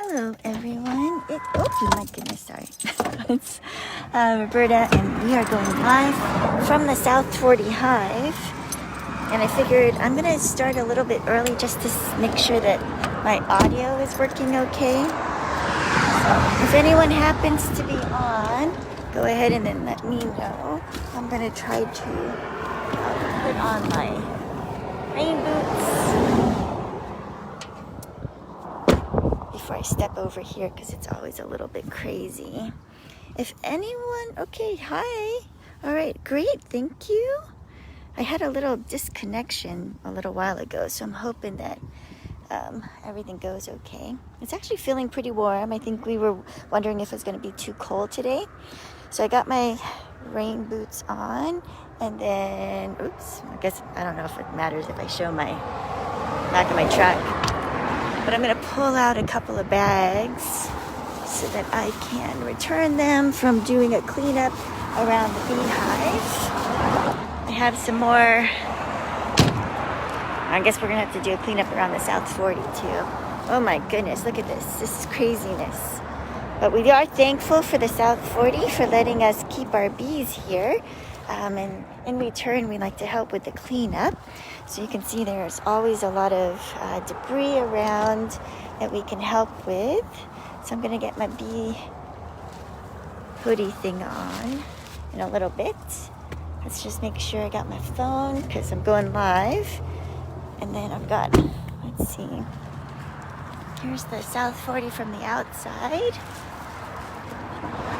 Hello everyone, oh my goodness, sorry. It's Roberta and we are going live from the South 40 Hive. And I figured I'm going to start a little bit early just to make sure that my audio is working okay. So if anyone happens to be on, go ahead and then let me know. I'm going to try to put on my rain boots before I step over here because it's always a little bit crazy. If anyone, okay, hi. All right, great, thank you. I had a little disconnection a little while ago, so I'm hoping that everything goes okay. It's actually feeling pretty warm. I think we were wondering if it was going to be too cold today. So I got my rain boots on, and then, oops, I guess, I don't know if it matters if I show my back of my truck. But I'm going to pull out a couple of bags so that I can return them from doing a cleanup around the beehive. I have some more. I guess we're going to have to do a cleanup around the South 40 too. Oh my goodness, look at this. This is craziness. But we are thankful for the South 40 for letting us keep our bees here. And in return, we like to help with the cleanup. So you can see there's always a lot of debris around that we can help with. So I'm going to get my bee hoodie thing on in a little bit. Let's just make sure I got my phone because I'm going live. And then I've got, let's see, here's the South 40 from the outside.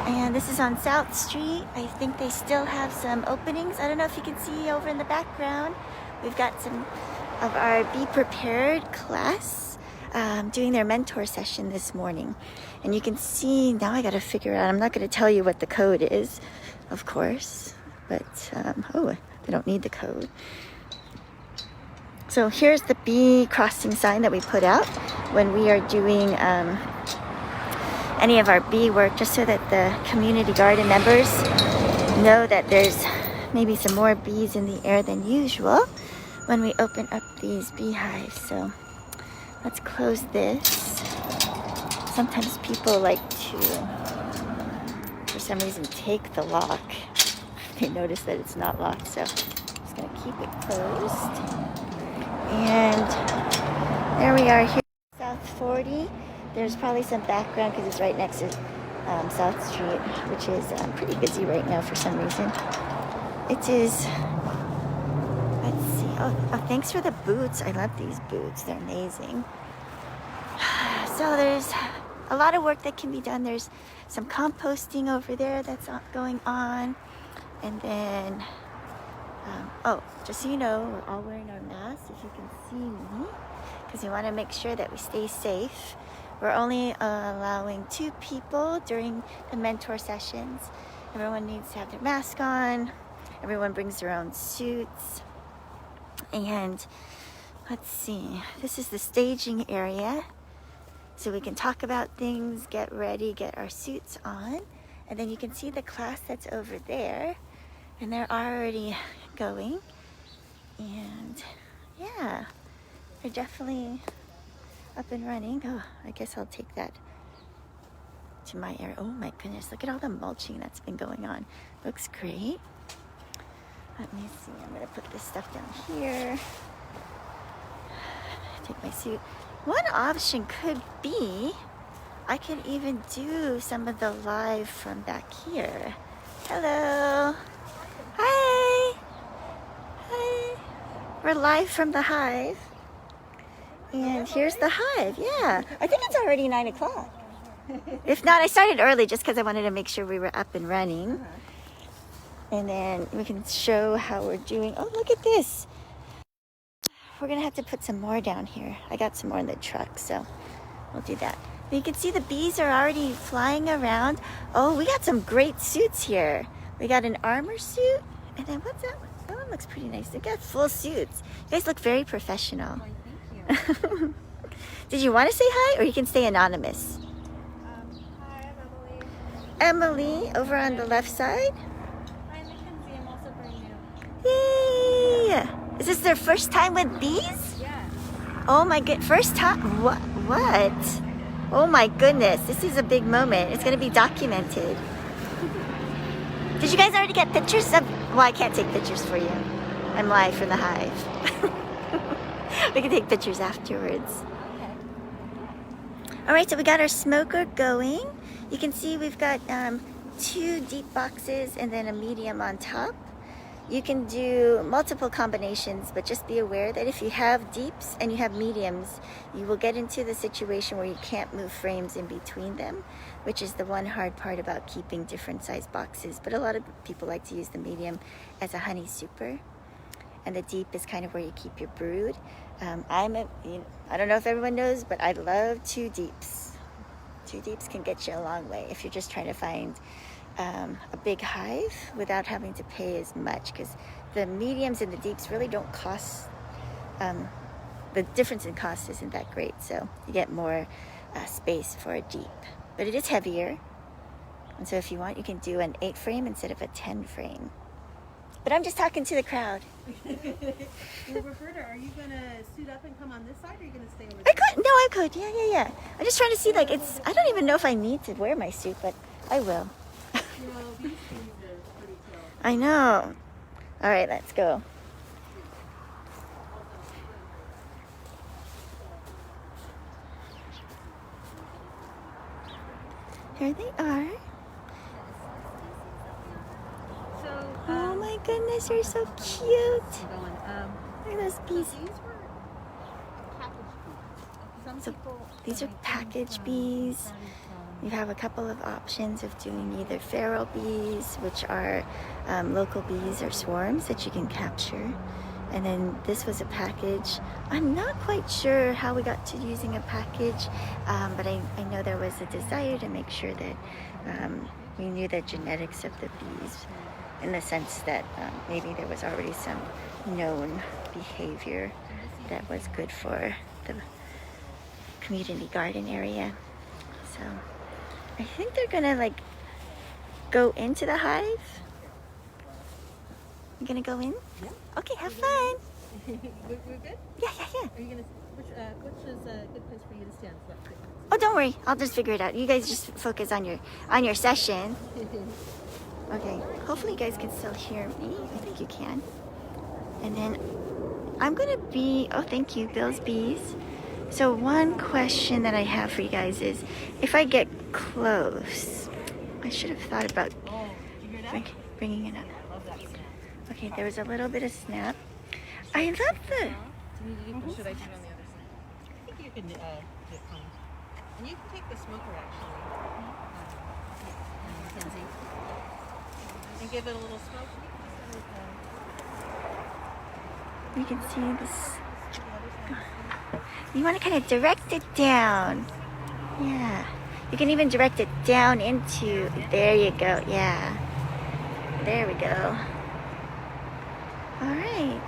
And this is on South Street. I think they still have some openings. I don't know if you can see over in the background. We've got some of our Be Prepared class doing their mentor session this morning. And you can see, now I got to figure out, I'm not going to tell you what the code is, of course. But, oh, they don't need the code. So here's the bee crossing sign that we put out when we are doing any of our bee work, just so that the community garden members know that there's maybe some more bees in the air than usual when we open up these beehives. So let's close this. Sometimes people like to, for some reason, take the lock. They notice that it's not locked, so I'm just going to keep it closed. And there we are here, South 40. There's probably some background because it's right next to South Street, which is pretty busy right now for some reason. It is, let's see, oh, thanks for the boots. I love these boots, they're amazing. So there's a lot of work that can be done. There's some composting over there that's going on. And then, oh, just so you know, we're all wearing our masks, if you can see me, because we want to make sure that we stay safe. We're only allowing 2 people during the mentor sessions. Everyone needs to have their mask on. Everyone brings their own suits. And let's see, this is the staging area. So we can talk about things, get ready, get our suits on. And then you can see the class that's over there. And they're already going. And yeah, they're definitely up and running. Oh, I guess I'll take that to my area. Oh my goodness, look at all the mulching that's been going on. Looks great. Let me see, I'm gonna put this stuff down here. Take my suit. One option could be, I could even do some of the live from back here. Hello. Hi. Hi. We're live from the Hive. And here's the Hive, yeah. I think it's already 9 o'clock. If not, I started early just because I wanted to make sure we were up and running. And then we can show how we're doing. Oh, look at this. We're going to have to put some more down here. I got some more in the truck, so we'll do that. But you can see the bees are already flying around. Oh, we got some great suits here. We got an armor suit. And then what's that one? That one looks pretty nice. They got full suits. You guys look very professional. Did you want to say hi, or you can stay anonymous? Hi, I'm Emily. Emily, over on the left side. Hi, Mackenzie. I'm also brand new. Yay! Is this their first time with bees? Yeah. Oh my god, first time? What? Oh my goodness, this is a big moment. It's going to be documented. Did you guys already get pictures of? Well, I can't take pictures for you. I'm live from the hive. We can take pictures afterwards. All right, so we got our smoker going. You can see we've got 2 deep boxes and then a medium on top. You can do multiple combinations, but just be aware that if you have deeps and you have mediums, you will get into the situation where you can't move frames in between them, which is the one hard part about keeping different size boxes. But a lot of people like to use the medium as a honey super, and the deep is kind of where you keep your brood. I don't know if everyone knows, but I love 2 deeps. 2 deeps can get you a long way if you're just trying to find a big hive without having to pay as much, because the mediums and the deeps really don't cost, the difference in cost isn't that great, so you get more space for a deep, but it is heavier, and so if you want you can do an 8 frame instead of a 10 frame. But I'm just talking to the crowd. Well, Roberta, are you gonna suit up and come on this side, or are you gonna stay over I there? could, no, I could, yeah. I'm just trying to see, like, I don't even know if I need to wear my suit, but I will. You know, these things are pretty chill. I know. All right, let's go. Here they are. So, Oh my goodness, they're so cute. going, Look at those bees. these were package bees. Some So people these are make them package from- bees. started You have a couple of options of doing either feral bees, which are local bees or swarms that you can capture. And then this was a package. I'm not quite sure how we got to using a package, but I know there was a desire to make sure that we knew the genetics of the bees, in the sense that maybe there was already some known behavior that was good for the community garden area. So I think they're gonna like go into the hive. You gonna go in? Yeah. Okay, have fun. We're good? Yeah. Are you gonna, which is a good place for you to stand? So that's Oh, don't worry. I'll just figure it out. You guys just focus on your session. Okay. Hopefully you guys can still hear me. I think you can. And then I'm gonna be. Oh, thank you, Bill's Bees. So one question that I have for you guys is, if I get close, I should have thought about Oh, did you hear that? bringing it up. I love that snap. Okay, there was a little bit of snap. I love the. Should I do it on the other side? I think you can do it fine. And you can take the smoker actually, Mackenzie, and give it a little smoke. You can see this. You want to kind of direct it down. Yeah. You can even direct it down into. There you go. Yeah. There we go. All right.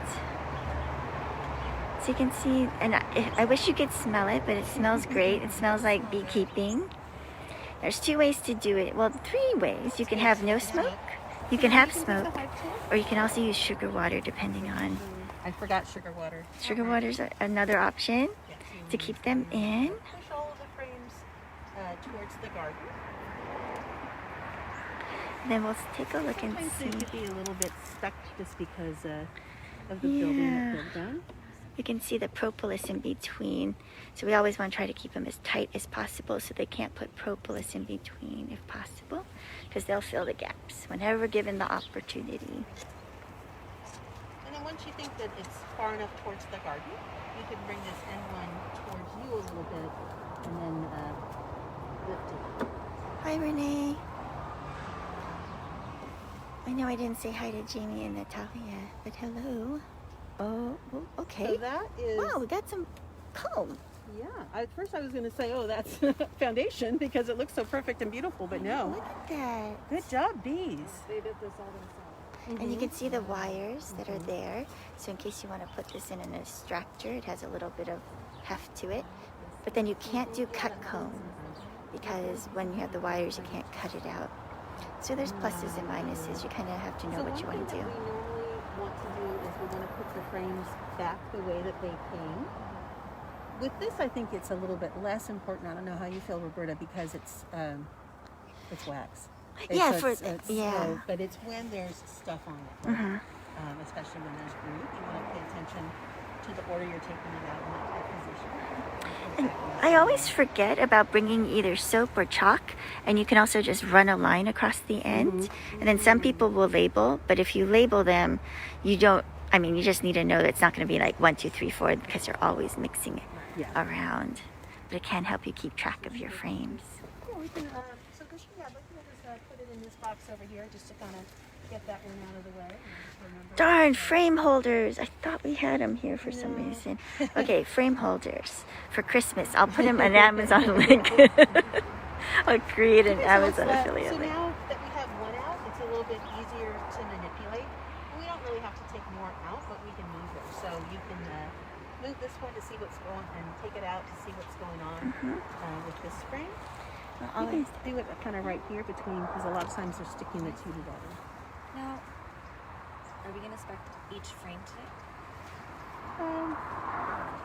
So you can see, and I wish you could smell it, but it smells great. It smells like beekeeping. There's 2 ways to do it. Well, 3 ways. You can have no smoke. You can have smoke, or you can also use sugar water, depending on. I forgot sugar water. Sugar water's another option to keep them in. Push all of the frames towards the garden. Then we'll take a look and Sometimes they see. could be a little bit stuck just because of the building that they've done. You can see the propolis in between. So we always want to try to keep them as tight as possible so they can't put propolis in between if possible, because they'll fill the gaps whenever given the opportunity. And then once you think that it's far enough towards the garden, you can bring this end one towards you a little bit and then lift it. Hi, Renee. I know I didn't say hi to Jamie and Natalia, but hello. Oh, okay. So that is, Wow, we got some comb. yeah. At first I was going to say, oh, that's foundation because it looks so perfect and beautiful, but no. Look at that. Good job, bees. They did this all themselves. And you can see the wires that are there. So in case you want to put this in an extractor, it has a little bit of heft to it. But then you can't do cut comb because when you have the wires, you can't cut it out. So there's pluses and minuses. You kind of have to know what you want to do. What we normally want to do is we want to put the frames back the way that they came. with this, I think it's a little bit less important. I don't know how you feel, Roberta, because it's wax. Yeah, But it's when there's stuff on it, right? Especially when there's glue. You want to pay attention to the order you're taking it out in that position. And I always forget about bringing either soap or chalk, and you can also just run a line across the end. And then some people will label, but if you label them, you don't. I mean, you just need to know that it's not going to be like 1, 2, 3, 4 because you're always mixing it around. But it can help you keep track of your frames. Yeah, we can. So this, we can just put it in this box over here, just to kind of get that one out of the way. And Darn, frame holders. I thought we had them here for some reason. Okay, frame holders for Christmas. I'll put them on Amazon link. I'll create an Amazon affiliate So link. now that we have one out, it's a little bit easier to manipulate. We don't really have to take more out, but we can move them. So you can move this one to see what's going and take it out to see what's going on with this frame. You can do it kind of right here between, because a lot of times they're sticking the two together. Now, are we going to inspect each frame today?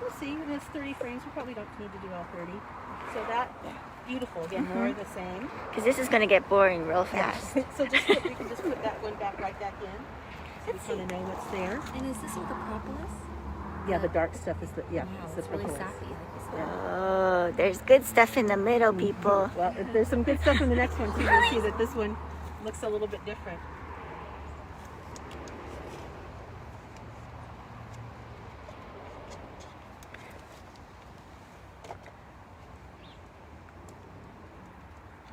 We'll see. When it's 30 frames, we probably don't need to do all 30. So that, beautiful. Again, more of the same. Because this is going to get boring real fast. So we can just put that one right back in. So we kind of know what's there. And is this with the propolis? Yeah, the dark stuff is the, Wow, it's the it's really propolis. sappy. Like you said. Oh, there's good stuff in the middle, people. Well, there's some good stuff in the next one too. You'll see that this one looks a little bit different.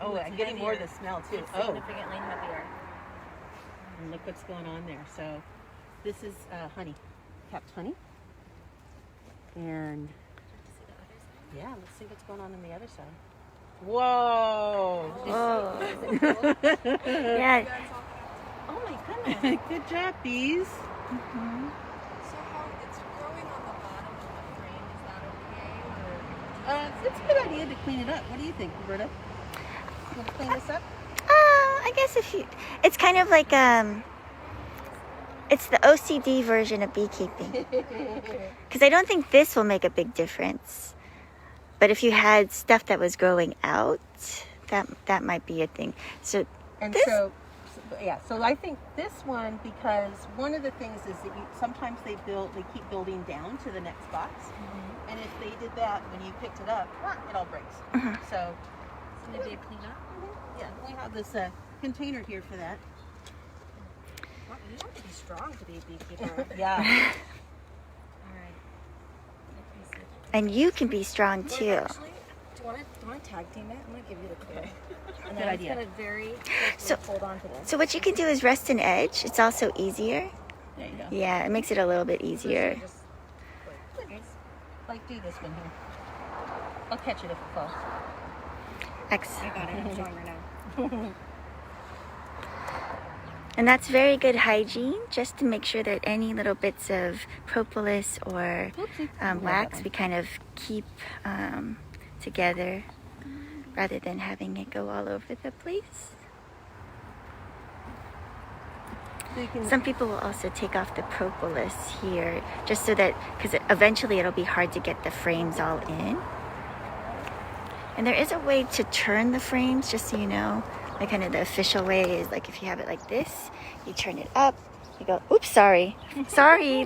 Oh, I'm getting more of the smell too. It's Oh, significantly heavier. and look what's going on there. So this is honey, capped honey. And yeah, let's see what's going on the other side. Whoa! Yeah. Oh my goodness. Good job, bees. So how it's growing on the bottom of the frame, is that okay? Or It's a good idea to clean it up. What do you think, Roberta? You want to clean this up? I guess if you, it's kind of like it's the OCD version of beekeeping. Because I don't think this will make a big difference. But if you had stuff that was growing out, that might be a thing. So So I think this one, because one of the things is that sometimes they keep building down to the next box, and if they did that when you picked it up, it all breaks. So maybe a cleanup? yeah, we have this container here for that. Well, you have to be strong to be a beekeeper. Yeah. All right. Let me see. and you can be strong too. Actually, do you want to tag team it? I'm going to give you the clue. And Good then idea. I'm just going to very So- hold on to this. So what you can do is rest an edge. It's also easier. There you go. Yeah, it makes it a little bit So easier. just, like, Like do this one here. I'll catch it if it falls. I got it. I'm stronger now. And that's very good hygiene, just to make sure that any little bits of propolis or wax we kind of keep together rather than having it go all over the place. So you can, Some people will also take off the propolis here, just so that, because eventually it'll be hard to get the frames all in. And there is a way to turn the frames, just so you know. Like kind of the official way is like if you have it like this, you turn it up, you go, oops, sorry,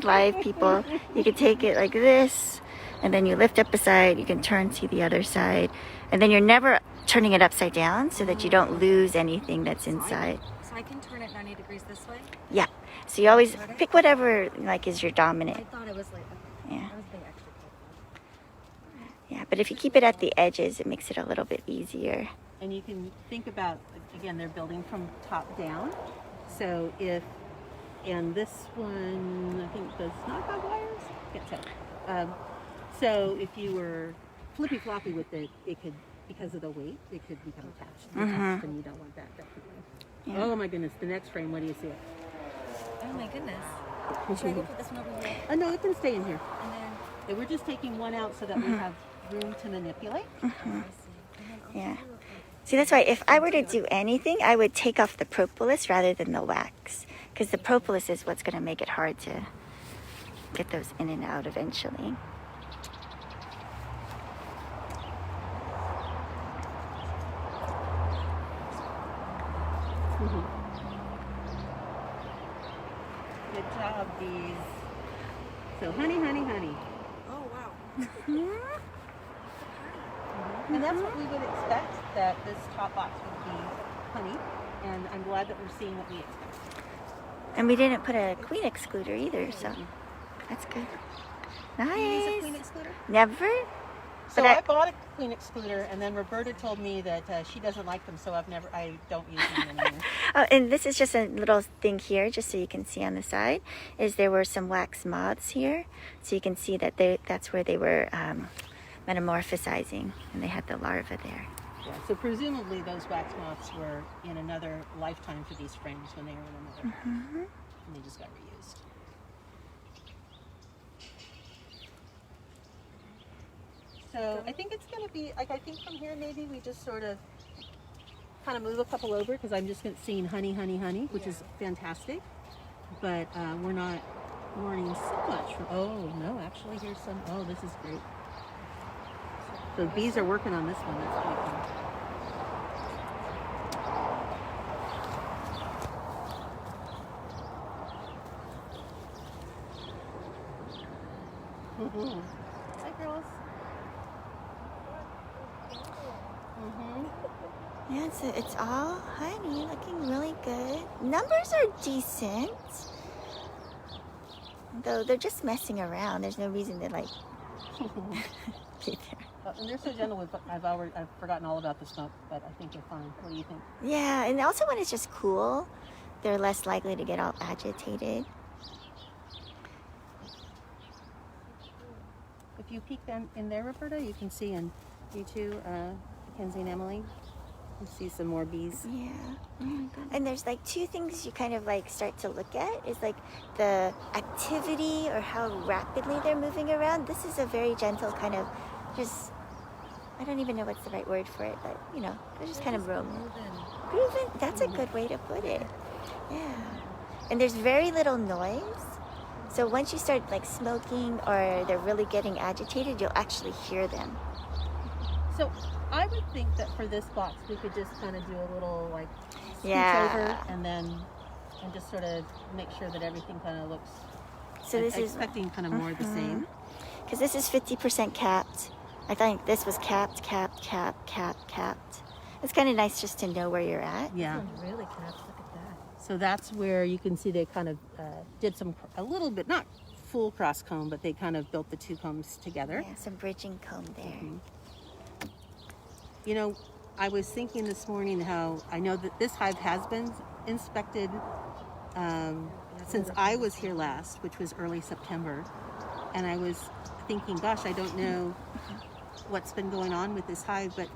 live people. You can take it like this, and then you lift up a side, you can turn to the other side, and then you're never turning it upside down so that you don't lose anything that's inside. So I can turn it 90 degrees this way? Yeah, so you always pick whatever like is your I dominant. thought it was like, Yeah. I was being extra careful. Yeah, but if you keep it at the edges, it makes it a little bit easier. and you can think about, again, they're building from top down. So if, and this one, I think does not have wires? Can't tell. So if you were flippy floppy with it, it could, because of the weight, it could become attached. And you don't want that, definitely. Yeah. Oh my goodness, the next frame, what do you see? Oh my goodness. Should I go put this one over here? Oh no, it can stay in here. And then, And we're just taking one out so that we have room to manipulate. I see. And then I'll Yeah. do See, that's why if I were to do anything, I would take off the propolis rather than the wax. Because the propolis is what's going to make it hard to get those in and out eventually. Good job, bees. So honey, honey, honey. Oh wow. And that's what we would expect, that this top box would be honey. And I'm glad that we're seeing what we expect. And we didn't put a queen excluder either, so that's good. Do you use a Nice. queen excluder? Never? So But I bought a queen excluder, and then Roberta told me that she doesn't like them, so I don't use them anymore. Oh, and this is just a little thing here, just so you can see on the side, is there were some wax moths here. So you can see that that's where they were metamorphosizing, and they had the larva there. Yeah, so presumably those wax moths were in another lifetime for these frames when they were in another, and they just got reused. So I think it's going to be, like, I think from here maybe we just sort of kind of move a couple over, because I'm just seeing honey, honey, honey, which is fantastic. But we're not learning so much from, oh, no, actually here's some, oh, this is great. So bees are working on this one, that's pretty cool. Hi, girls. Yeah, it's all honey, looking really good. Numbers are decent, though they're just messing around. There's no reason to like be there. And they're so gentle with, I've forgotten all about the smoke, but I think they're fine. What do you think? Yeah, and also when it's just cool, they're less likely to get all agitated. If you peek in there, Roberta, you can see, and you too, Mackenzie and Emily, you see some more bees. Yeah. Oh my God. And there's like two things you kind of like start to look at is like the activity or how rapidly they're moving around. This is a very gentle kind of just, I don't even know what's the right word for it, but you know, they're just kind of roaming. Grooving, that's a good way to put it. Yeah. And there's very little noise. So once you start like smoking or they're really getting agitated, you'll actually hear them. So I would think that for this box, we could just kind of do a little like scooch Yeah. over and just sort of make sure that everything kind of looks. So this is expecting kind of more of the same. because this is 50% capped. I think this was capped. It's kind of nice just to know where you're at. Yeah. Really capped. Look at that. So that's where you can see they kind of did a little bit, not full cross comb, but they kind of built the two combs together. Yeah, some bridging comb there. You know, I was thinking this morning how I know that this hive has been inspected since I was here last, which was early September. And I was thinking, gosh, I don't know what's been going on with this hive, but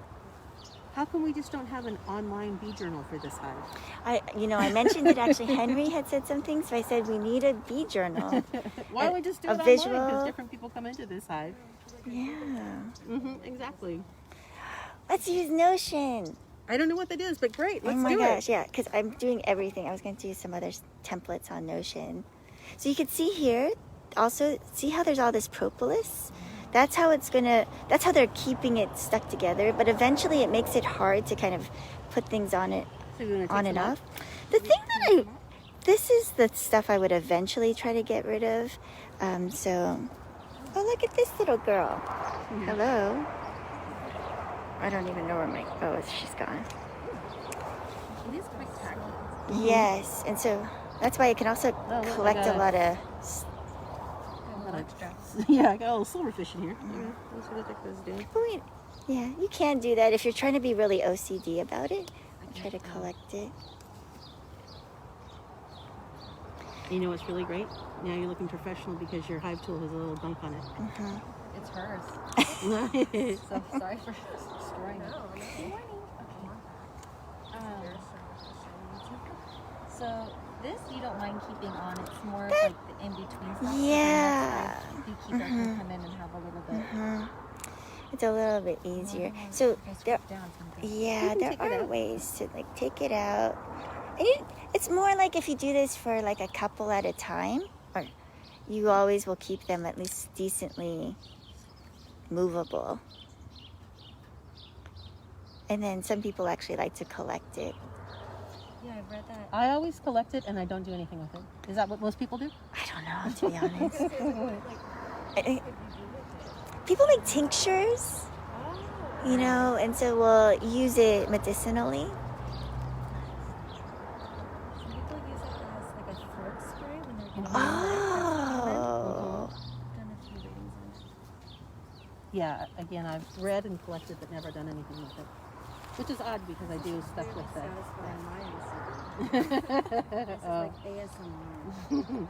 how come we just don't have an online bee journal for this hive? I mentioned it actually. Henry had said something, so I said we need a bee journal. Why don't we just do it a online? visual- Because different people come into this hive. Yeah. Exactly. Let's use Notion. I don't know what that is, but great. Let's oh my do gosh, it. yeah, because I'm doing everything. I was going to do some other templates on Notion. So you can see here, also, see how there's all this propolis? That's how that's how they're keeping it stuck together. But eventually it makes it hard to kind of put things on it, So you want to on take and some off. The thing that this is the stuff I would eventually try to get rid of. Oh, look at this little girl. Hello. I don't even know where she's gone. It is quite tacky. Yes, and so that's why it can also look, I collect got a lot of. Yeah, I got a little silverfish in here. Let's see what the heck this is doing. Wait, yeah, you can do that if you're trying to be really OCD about it. Try to collect it. You know what's really great? Now you're looking professional because your hive tool has a little bump on it. It's hers. Nice. So sorry for destroying it. So this you don't mind keeping on. It's more of like the in-between stuff. Yeah. Beekeeper can come in and have a little bit. It's a little bit easier. So there, Down something. yeah, there take it are out. ways to like take it out. And it's more like if you do this for like a couple at a time, or you always will keep them at least decently movable. And then some people actually like to collect it. Yeah, I've read that. I always collect it and I don't do anything with it. Is that what most people do? I don't know, to be honest. What would you do with it? People make tinctures, Oh. you know, and so we'll use it medicinally. Some people use it as like a throat spray when they're getting Oh. done a few readings on it. Yeah, again, I've read and collected but never done anything with it. Which is odd because I do stuff Really with that. satisfying my ACD. This is Oh. like ASMR.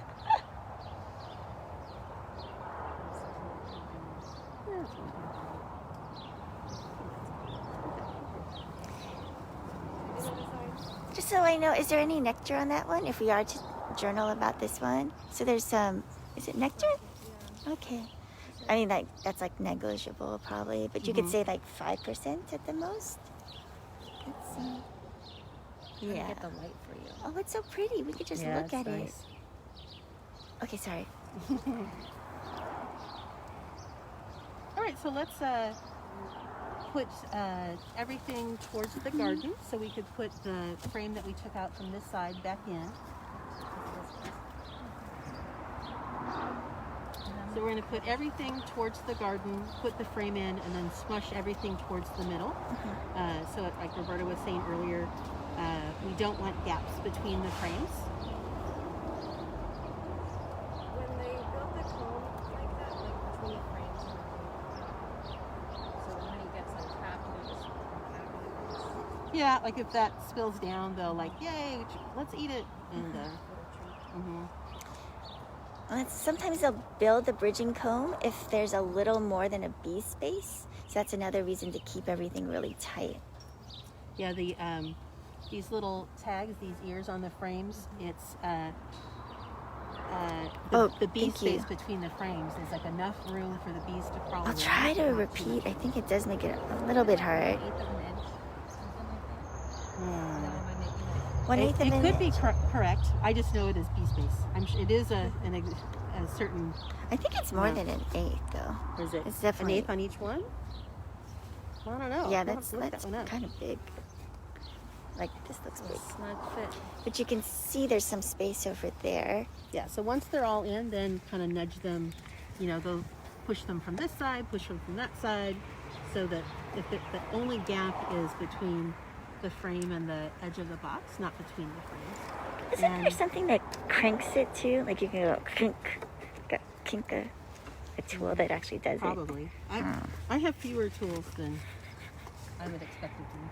Just so I know, is there any nectar on that one if we are to journal about this one? So there's some, is it nectar? Okay. I mean, like, that's like negligible probably, but you could say like 5% at the most. Let's see. Trying to Yeah. get the light for you. Oh, it's so pretty. We could just Yeah, look it's at nice. it. Okay, sorry. All right, so let's put everything towards the garden. So we could put the frame that we took out from this side back in. So we're going to put everything towards the garden, put the frame in, and then smush everything towards the middle. So like Roberta was saying earlier, we don't want gaps between the frames. When they build the comb like that, like between the frames, so the honey gets like trapped and it just Yeah, like if that spills down, they'll like, yay, let's eat it. And Sometimes they'll build the bridging comb if there's a little more than a bee space. So that's another reason to keep everything really tight. yeah, these little tags, these ears on the frames, it's the bee thank you. space between the frames is like enough room for the bees to crawl I'll around. try to repeat. I think it does make it a little bit hard. 1/8 of an inch, something like that. No, am I making that? 1/8 of It an could be inch. correct. I just know it is bee space. It is a certain. I think it's more Yeah. than an eighth, though. Is it It's definitely- an eighth on each one? Well, I don't know. Yeah, I'll have that's to look that one up. kind of big. Like, this looks big. Snug fit. But you can see there's some space over there. Yeah. So once they're all in, then kind of nudge them. Go push them from this side, push them from that side, so that if the only gap is between the frame and the edge of the box, not between the frames. Isn't there something that cranks it too? Like you can go kink a tool that actually does it. Probably. I have fewer tools than I would expect it to be.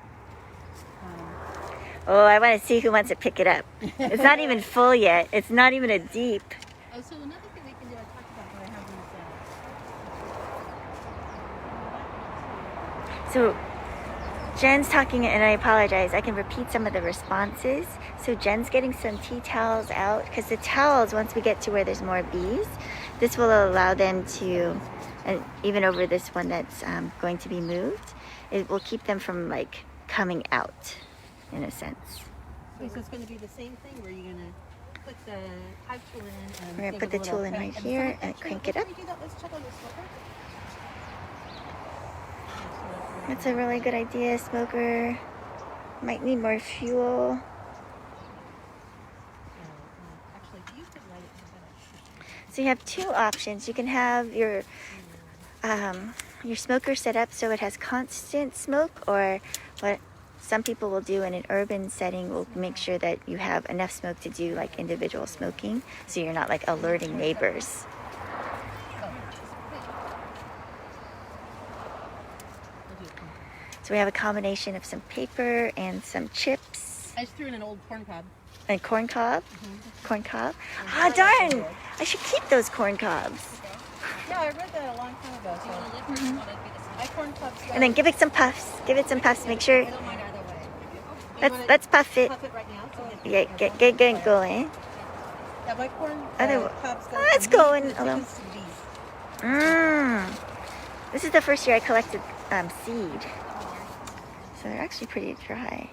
Oh, I want to see who wants to pick it up. It's not even full yet. It's not even a deep. Oh, so another thing we can do, I talked about what I have these. So Jen's talking, and I apologize. I can repeat some of the responses. So Jen's getting some tea towels out because the towels, once we get to where there's more bees, this will allow them to, and even over this one that's going to be moved, it will keep them from like coming out, in a sense. So it's going to be the same thing where you're going to put the hive tool in. And We're gonna give put it the a little tool in crank. right here so and actually, crank it before up. we do that, let's check on the smoker. That's a really good idea, smoker. Might need more fuel. Actually, if you could light it, then So you have two options. You can have your smoker set up so it has constant smoke, or what some people will do in an urban setting will make sure that you have enough smoke to do like individual smoking, so you're not like alerting neighbors. So we have a combination of some paper and some chips I just threw in an old corn cob. and corn cob. Corn cob. Ah, darn! I should keep those corn cobs. Yeah, I read that a long time ago. So my corn cobs. And then give it some puffs. Give it some puffs. Make sure. I don't mind either way. Let's puff it. Puff it right now. So Yeah, get going. Yeah, my corn cobs go. Let's from me go in to the a little. chickens to the bees. This is the first year I collected seed, so they're actually pretty dry.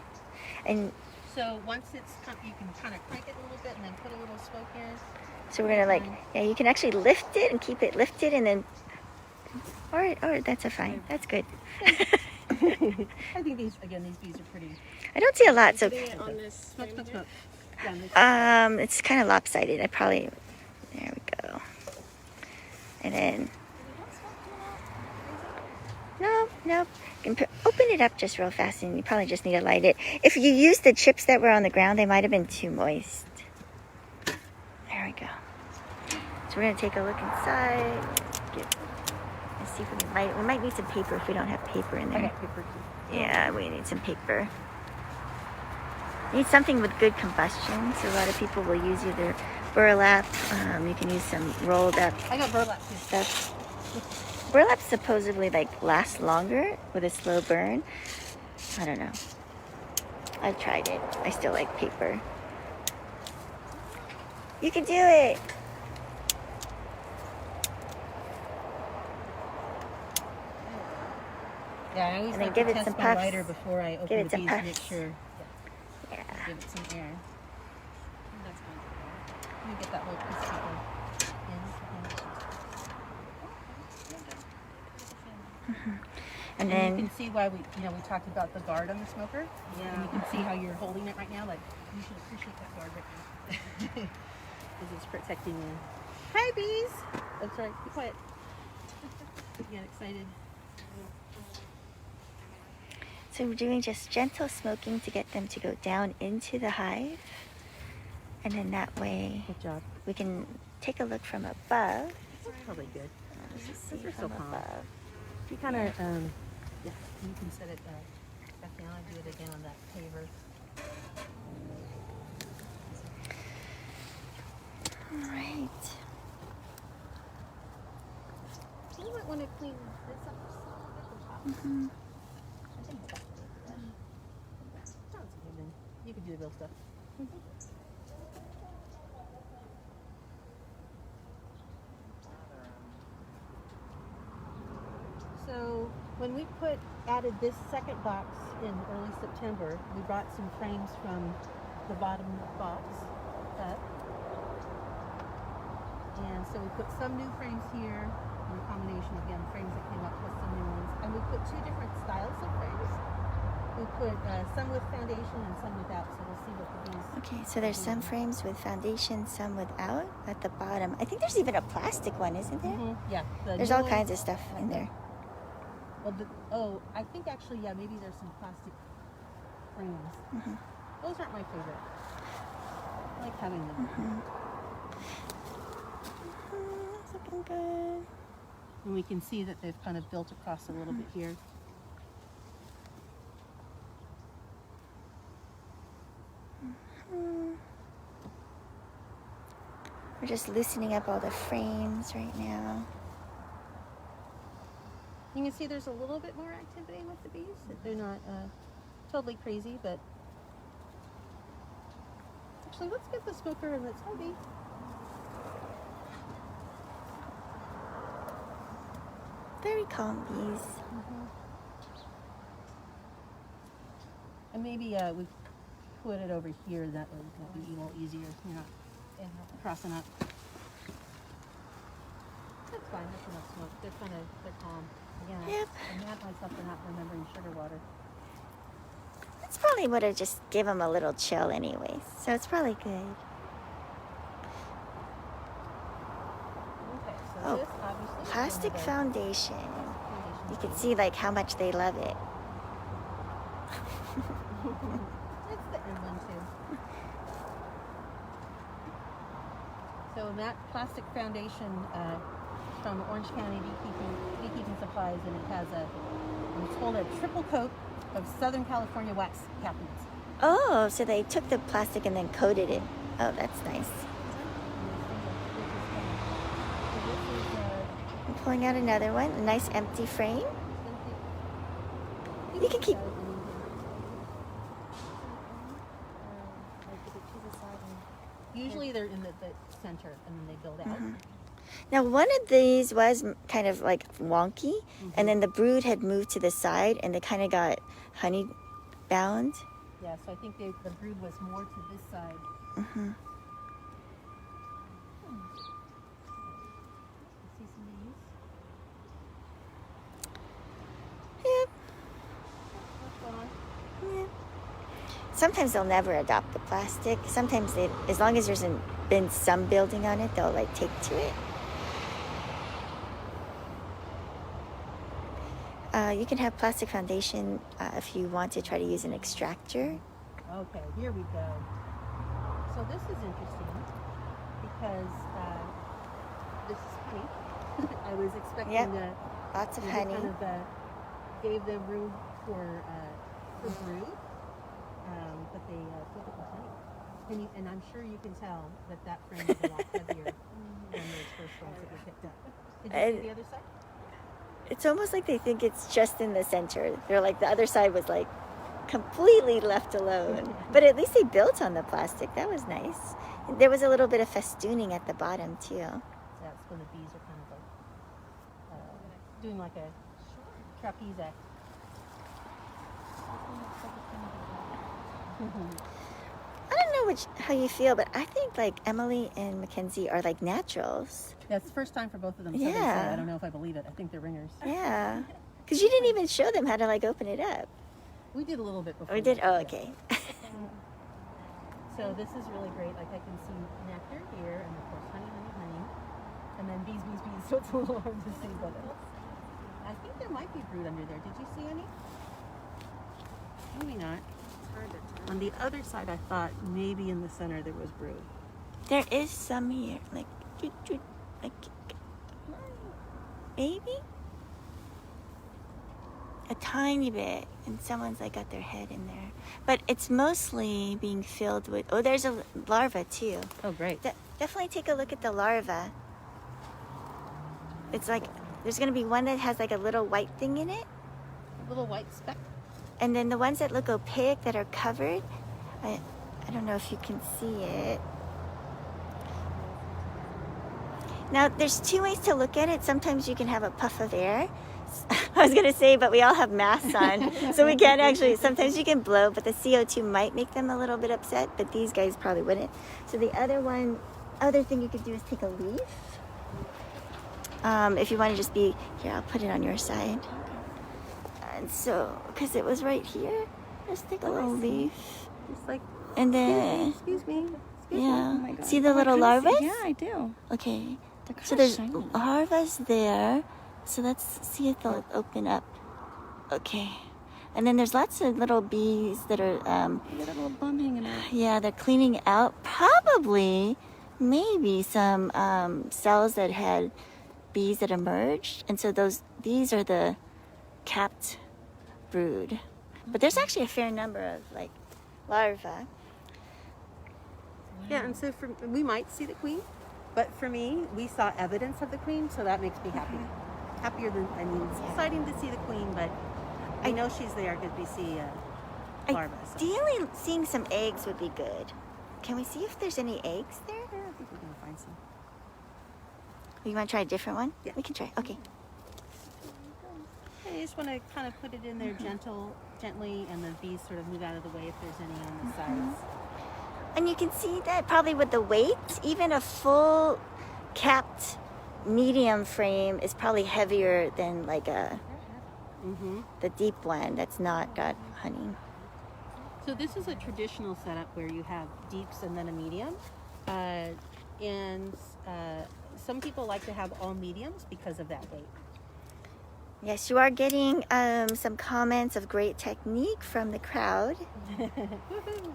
And So once it's, you can kind of crank it a little bit and then put a little smoke in. so we're gonna you can actually lift it and keep it lifted, and then, or that's a fine. That's good. I think these bees are pretty. I don't see a lot, so Putting it on this Smoke, frame smoke, here. smoke. Yeah, it's kind of lopsided. There we go. And then, no, you can open it up just real fast, and you probably just need to light it. If you use the chips that were on the ground, they might have been too moist. There we go. So we're gonna take a look inside. Let's see if we can light it. We might need some paper if we don't have paper in there. Okay, paper. Yeah, we need some paper. Need something with good combustion. So a lot of people will use either burlap. You can use some rolled up I got burlap too. stuff. Burlap supposedly lasts longer with a slow burn. I don't know. I've tried it. I still like paper. You can do it. Yeah, I always And then like give to it test some my puffs. lighter before I Give open it the some bees to make puffs. sure. Yeah. Give it some air. That's fine. Let me get that little piece of paper in. And And you then can see why we talked about the guard on the smoker. Yeah. And you can see how you're holding it right now. Like, you should appreciate that guard right now. Because it's protecting you. Hi, bees! That's right. Be quiet. Get excited. so we're doing just gentle smoking to get them to go down into the hive. And then that way Good job. we can take a look from above. That's probably good. Let's just see Those are so from calm. above. You kind of, yeah, you can set it back down. I do it again on that paver. All right. You might want to clean this up just a little bit, the top. Mm-hmm. I think that's good. Sounds good. Then you can do the real stuff. So when we added this second box in early September, we brought some frames from the bottom box up. And so we put some new frames here, in a combination again, frames that came up plus some new ones. And we put two different styles of frames. We put some with foundation and some without, so we'll see what the bees. Okay, so there's some frames with foundation, some without at the bottom. I think there's even a plastic one, isn't there? Yeah. There's all kinds of stuff in there. Well, I think actually, yeah, maybe there's some plastic frames. Mhm. Those aren't my favorite. I like having them. It's looking good. And we can see that they've kind of built across a little bit here. We're just loosening up all the frames right now. You can see there's a little bit more activity with the bees. That they're not totally crazy, but actually, let's get the smoker and let's hold it. Very calm bees. And maybe we put it over here. That would be a little easier. You're not crossing up. That's fine. That's enough smoke. They're calm. Again, Yep. I'm mad at myself for not remembering sugar water. That's probably would have just give them a little chill anyways. So it's probably good. Okay, so Oh, this obviously is Plastic another foundation. foundation You can shade. see how much they love it. It's the end one too. So that plastic foundation from Orange County Beekeeping Supplies, and it has it's called a triple coat of Southern California wax cappings. Oh, so they took the plastic and then coated it. Oh, that's nice. I'm pulling out another one, a nice empty frame. You can keep. Usually they're in the center and then they build out. Now, one of these was kind of wonky, and then the brood had moved to the side, and they kind of got honey bound. Yeah, so I think the brood was more to this side. Mm-hmm. See some bees? Yep. sometimes they'll never adopt the plastic. Sometimes they, as long as there's been some building on it, they'll like take to it. You can have plastic foundation if you want to try to use an extractor. Okay, here we go. So this is interesting because this is honey. I was expecting Yep. to Lots of you know, honey. kind of gave them room for brood, but they filled it with honey. And I'm sure you can tell that frame is a lot heavier than those first ones that we picked up. Did you see the other side? It's almost like they think it's just in the center. They're like, the other side was like completely left alone. But at least they built on the plastic. That was nice. There was a little bit of festooning at the bottom too. That's when the bees are kind of like doing like a trapeze act. I don't know how you feel, but I think like Emily and Mackenzie are like naturals. Yeah, it's the first time for both of them. So they say, Yeah. I don't know if I believe it. I think they're ringers. Yeah. Because you didn't even show them how to like open it up. We did a little bit before. We did? Oh, yeah. okay. So this is really great. Like I can see nectar here, and of course honey, honey, honey, and then bees, bees, bees. So it's a little hard to see, but I think there might be brood under there. Did you see any? Maybe not. It's hard to tell. On the other side, I thought maybe in the center there was brood. There is some here. Like, like maybe? A tiny bit. And someone's like got their head in there. But it's mostly being filled with, oh, there's a larva too. Oh, great. Definitely take a look at the larva. It's like, there's going to be one that has like a little white thing in it. A little white speck. And then the ones that look opaque that are covered, I don't know if you can see it. Now, there's two ways to look at it. Sometimes you can have a puff of air. I was going to say, but we all have masks on, so we can't actually. Sometimes you can blow, but the CO2 might make them a little bit upset, but these guys probably wouldn't. So the other thing you could do is take a leaf. If you want to just be, here, I'll put it on your side. And so, because it was right here, just take a little leaf. It's like, And then, excuse me. yeah. Oh my God. See the Oh, I little kinda see- larvas? Yeah, I do. Okay. They're kinda So there's shiny. larvas there. So let's see if they'll open up. Okay. And then there's lots of little bees that are, You got a little bum hanging out. yeah, they're cleaning out probably, maybe some cells that had bees that emerged. And so these are the capped brood. But there's actually a fair number of like larvae. Yeah, and so we might see the queen, but for me, we saw evidence of the queen, so that makes me happy. Happier than, I mean, it's exciting to see the queen, but I know she's there because we see larvae. So. Ideally, seeing some eggs would be good. Can we see if there's any eggs there? Yeah, I think we're going to find some. You want to try a different one? Yeah. We can try. Okay. I just want to kind of put it in there gently, and the bees sort of move out of the way if there's any on the sides. And you can see that probably with the weight, even a full capped medium frame is probably heavier than like the deep one that's not got honey. So this is a traditional setup where you have deeps and then a medium, and some people like to have all mediums because of that weight. Yes, you are getting some comments of great technique from the crowd. Woohoo!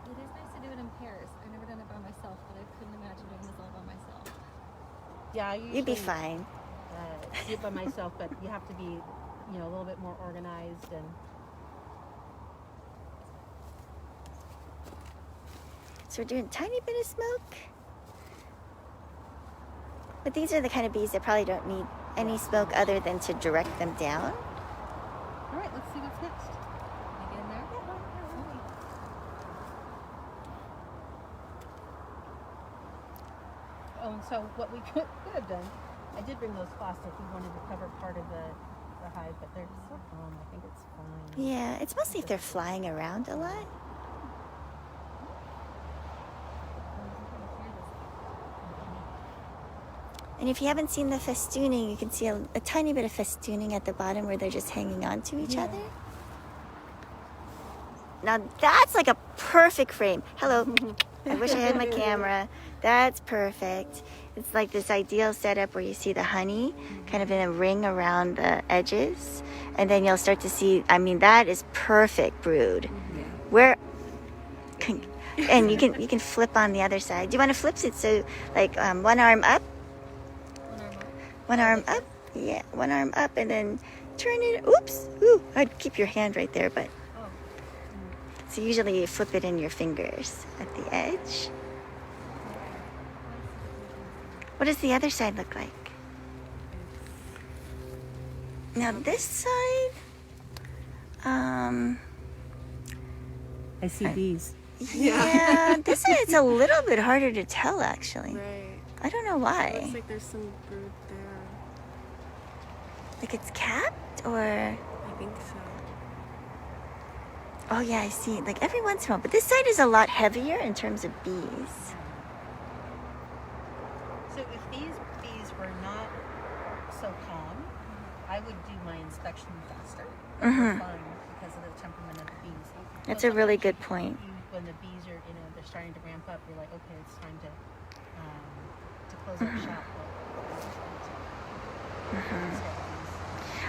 It is nice to do it in pairs. I've never done it by myself, but I couldn't imagine doing this all by myself. Yeah, I usually You'd be fine. Do it by myself, but you have to be, a little bit more organized and. So we're doing a tiny bit of smoke. But these are the kind of bees that probably don't need any smoke other than to direct them down. All right, let's see what's next. Can I get in there? Oh, and so what we could have done, I did bring those cloths if we wanted to cover part of the hive, but they're so calm. I think it's fine. Yeah, it's mostly if they're flying around a lot. And if you haven't seen the festooning, you can see a tiny bit of festooning at the bottom where they're just hanging on to each other. Now that's like a perfect frame. Hello. I wish I had my camera. That's perfect. It's like this ideal setup where you see the honey kind of in a ring around the edges. And then you'll start to see, I mean, that is perfect brood. Where, and you can flip on the other side. Do you want to flip it so like one arm up? One arm up? Yeah, one arm up and then turn it. Oops. Ooh, I'd keep your hand right there, but. So usually you flip it in your fingers at the edge. What does the other side look like? Now this side, I see bees. yeah, this side it's a little bit harder to tell actually. Right. I don't know It why. looks like there's some brood there. Like it's capped or? I think so. Oh yeah, I see. Like every once in a while, but this side is a lot heavier in terms of bees. So if these bees were not so calm, I would do my inspection faster. Mhm. Fine, because of the temperament of the bees. That's So a really sometimes good point. when the bees are, they're starting to ramp up, you're like, okay, it's time to close up shop.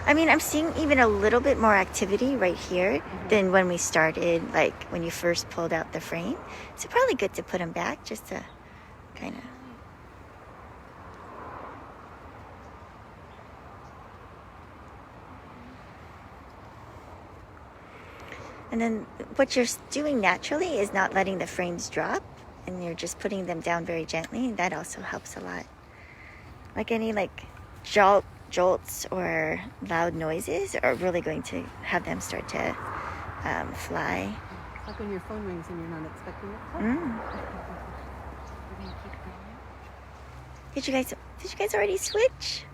I mean, I'm seeing even a little bit more activity right here than when we started, like when you first pulled out the frame. So probably good to put them back just to kind of. And then what you're doing naturally is not letting the frames drop and you're just putting them down very gently. And that also helps a lot. Like any jolts or loud noises are really going to have them start to fly. It's like when your phone rings and you're not expecting it. Did you guys already switch?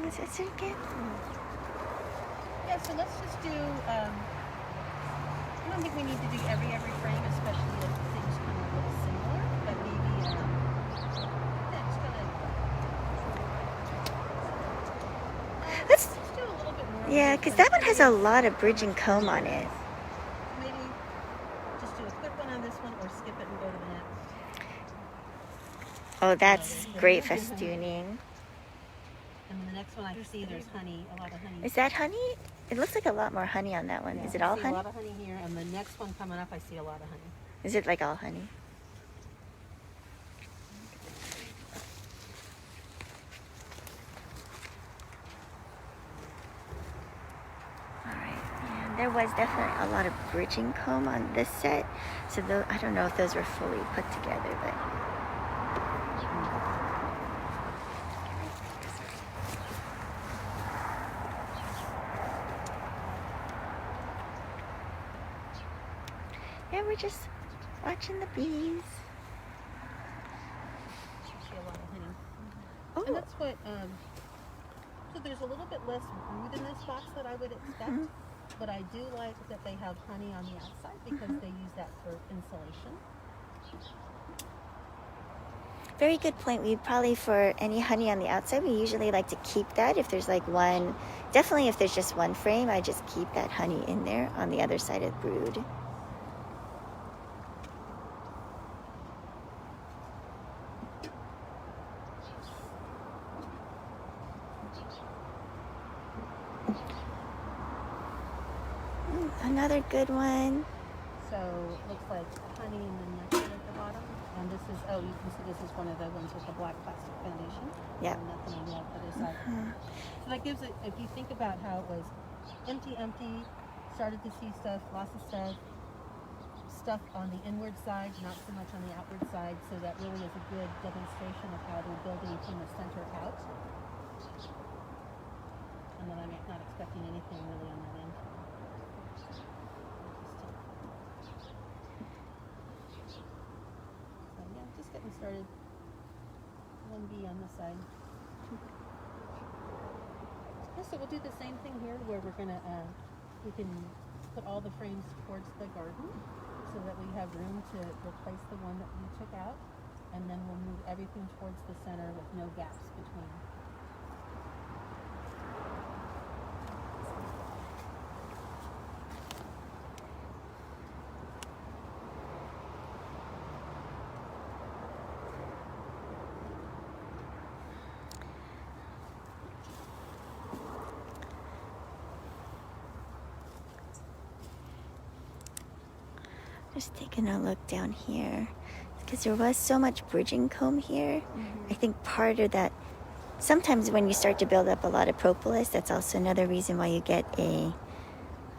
Was that so good? Yeah, so let's just do, I don't think we need to do every frame, especially if things kind of look similar, but maybe, yeah, just Let's do a little bit more. Yeah, because that one has a lot of bridge and comb on it. Maybe just do a quick one on this one or skip it and go to the next. Oh, that's great festooning. And then the next one I see there's honey, a lot of honey. Is that honey? It looks like a lot more honey on that one. Yeah, Is it I all see honey? a lot of honey here, and the next one coming up I see a lot of honey. Is it like all honey? All right. Yeah, there was definitely a lot of bridging comb on this set. So I don't know if those were fully put together, but. Yeah, we're just watching the bees. You see a lot of honey. Oh, And that's what, so there's a little bit less brood in this box that I would expect, but I do like that they have honey on the outside because they use that for insulation. very good point. We probably, for any honey on the outside, we usually like to keep that. If there's like one, definitely if there's just one frame, I just keep that honey in there on the other side of the brood. Another good one. So it looks like honey and then nectar at the bottom. And this is, oh, you can see this is one of the ones with the black plastic foundation. Yep. And nothing on the other side. So that gives it, if you think about how it was empty, started to see stuff, lots of stuff on the inward side, not so much on the outward side. So that really is a good demonstration of how they're building from the center out. And then I'm not expecting anything really on that end. So yeah, just getting started. One bee on this side. Yeah, so we'll do the same thing here where we're gonna, we can put all the frames towards the garden so that we have room to replace the one that we took out. and then we'll move everything towards the center with no gaps between. Just taking a look down here because there was so much bridging comb here. I think part of that, sometimes when you start to build up a lot of propolis, that's also another reason why you get a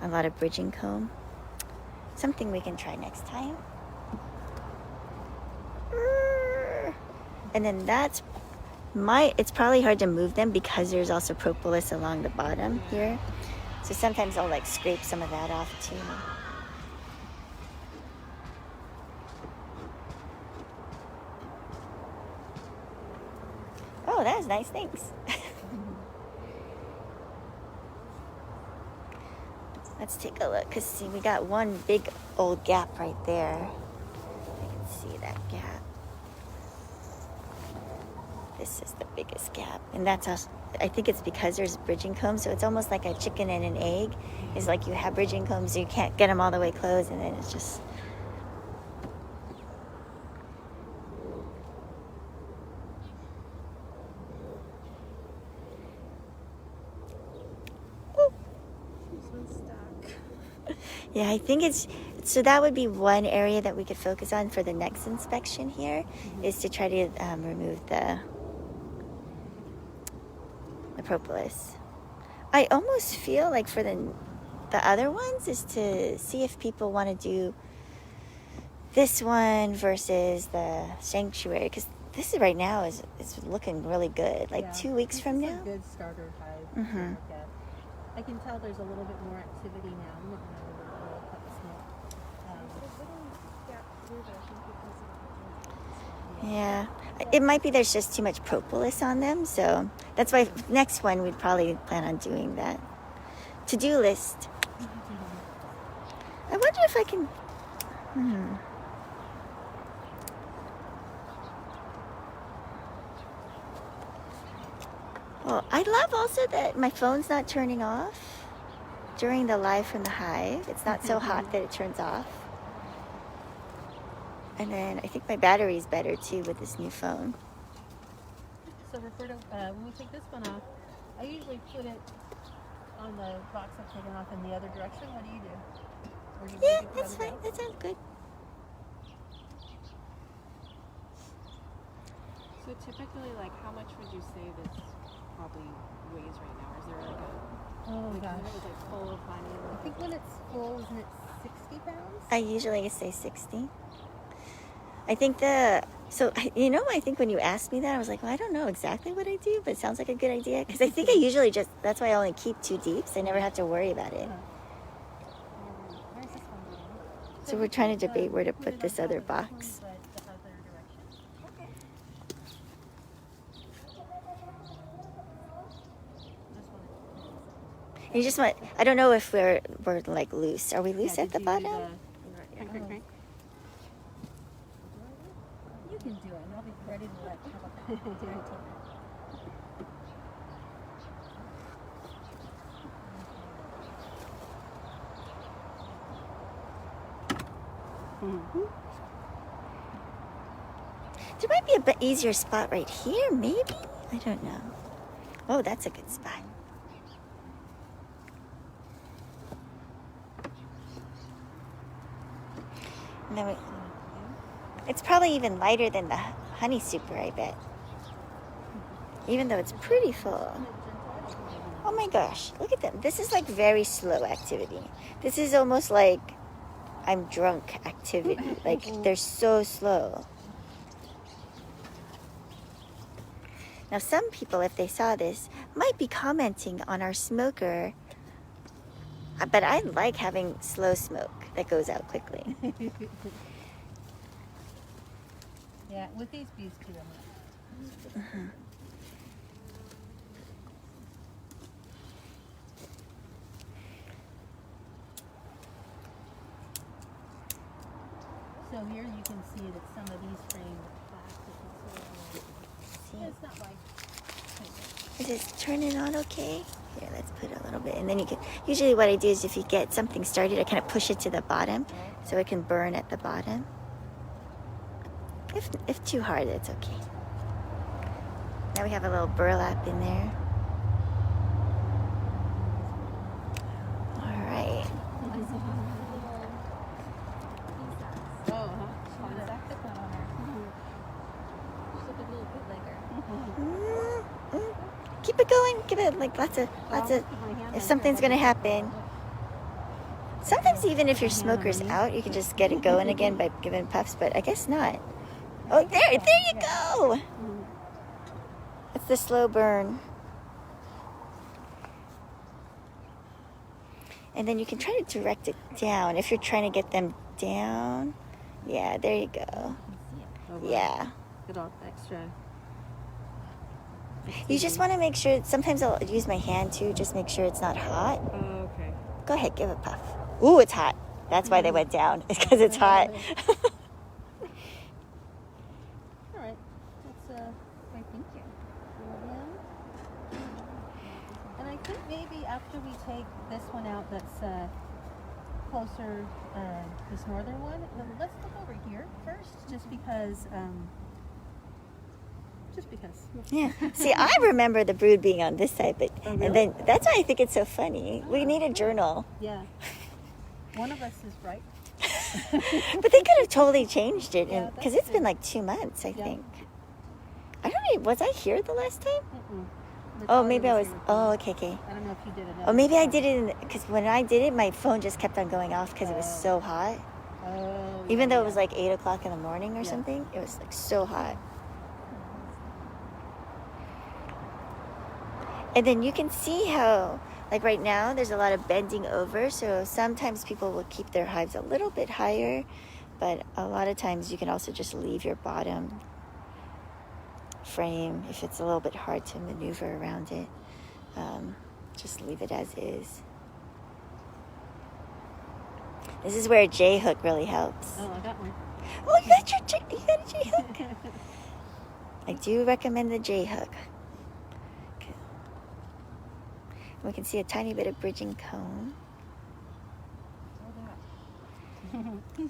lot of bridging comb. Something we can try next time. And then it's probably hard to move them because there's also propolis along the bottom here. So sometimes I'll like scrape some of that off too. Oh, that was nice, thanks. Let's take a look, because see, we got one big old gap right there. I can see that gap. This is the biggest gap. And that's also, I think it's because there's bridging combs, so it's almost like a chicken and an egg. It's like you have bridging combs, so you can't get them all the way closed, and then it's just... Yeah, I think so that would be one area that we could focus on for the next inspection here, is to try to remove the propolis. I almost feel like for the other ones is to see if people want to do this one versus the sanctuary, because this is right now is looking really good. Like 2 weeks from now. A good starter hive. To look at. I can tell there's a little bit more activity now. I'm looking at it a little cut small. Yeah, it might be there's just too much propolis on them, so that's why next one we'd probably plan on doing that. To-do list. I wonder if I can... Well, I love also that my phone's not turning off during the live from the hive. It's not so hot that it turns off. And then I think my battery's better too with this new phone. So Roberto, when we take this one off, I usually put it on the box I've taken off in the other direction. What do you do? Or do you Yeah, take it the that's other fine. way? That sounds good. So typically, like, how much would you say this probably weighs right now? Is there like a Oh like, gosh. when it was like full of honey? I think when it's full, isn't it 60 pounds? I usually say 60. I think I think when you asked me that, I was like, well, I don't know exactly what I do, but it sounds like a good idea. Because I think I usually that's why I only keep 2 deep, so I never have to worry about it. Where's this one going? So we're trying to debate where to Put put it this on top other of this one, box. but the other direction. Okay. You just want, I don't know if we're like loose. Are we loose Yeah, at the did you do bottom? Crank, crank, crank. You can do it, and I'll be ready to let. How about that? There might be a bit easier spot right here, maybe? I don't know. Oh, that's a good spot. And then it's probably even lighter than the honey super, I bet. Even though it's pretty full. Oh my gosh, look at them. This is like very slow activity. This is almost like I'm drunk activity. Like they're so slow. Now some people, if they saw this, might be commenting on our smoker. But I like having slow smoke that goes out quickly. Yeah, with these bees too. So here you can see that some of these frame with plaque Is it turning on okay? Here, let's put a little bit. And then you can, usually what I do is if you get something started, I kind of push it to the bottom so it can burn at the bottom. If too hard, it's okay. Now we have a little burlap in there. All right. Keep it going. Give it like lots of. If something's gonna happen. Sometimes even if your smoker's out, you can just get it going again by giving puffs. But I guess not. Oh, there you go. It's the slow burn. And then you can try to direct it down if you're trying to get them down. Yeah, there you go. Yeah. Get all extra. You just want to make sure, sometimes I'll use my hand too, just make sure it's not hot. Oh, okay. Go ahead, give a puff. Ooh, it's hot. That's why they went down. It's because it's hot. All right. That's Why, thank you. and I think maybe after we take this one out that's closer, this northern one, let's look over here first, just because. Yeah. See, I remember the brood being on this side, but Oh, really? and then that's why I think it's so funny. We need a journal. Yeah. One of us is right. But they could have totally changed it Yeah, because that's it's been true. like 2 months, I Yeah. think. I don't know. Was I here the last time? The Oh, daughter maybe I was. here with Oh, me. okay, okay. I don't know if you did it. Oh, maybe I did it because when I did it, my phone just kept on going off because it was so hot. Oh. Even yeah, though it was like 8 o'clock in the morning or Yeah. something, it was like so hot. And then you can see how, like right now, there's a lot of bending over. So sometimes people will keep their hives a little bit higher, but a lot of times you can also just leave your bottom frame if it's a little bit hard to maneuver around it. Just leave it as is. This is where a J hook really helps. Oh, I got one. Oh, you got a J hook. I do recommend the J hook. Okay. We can see a tiny bit of bridging cone.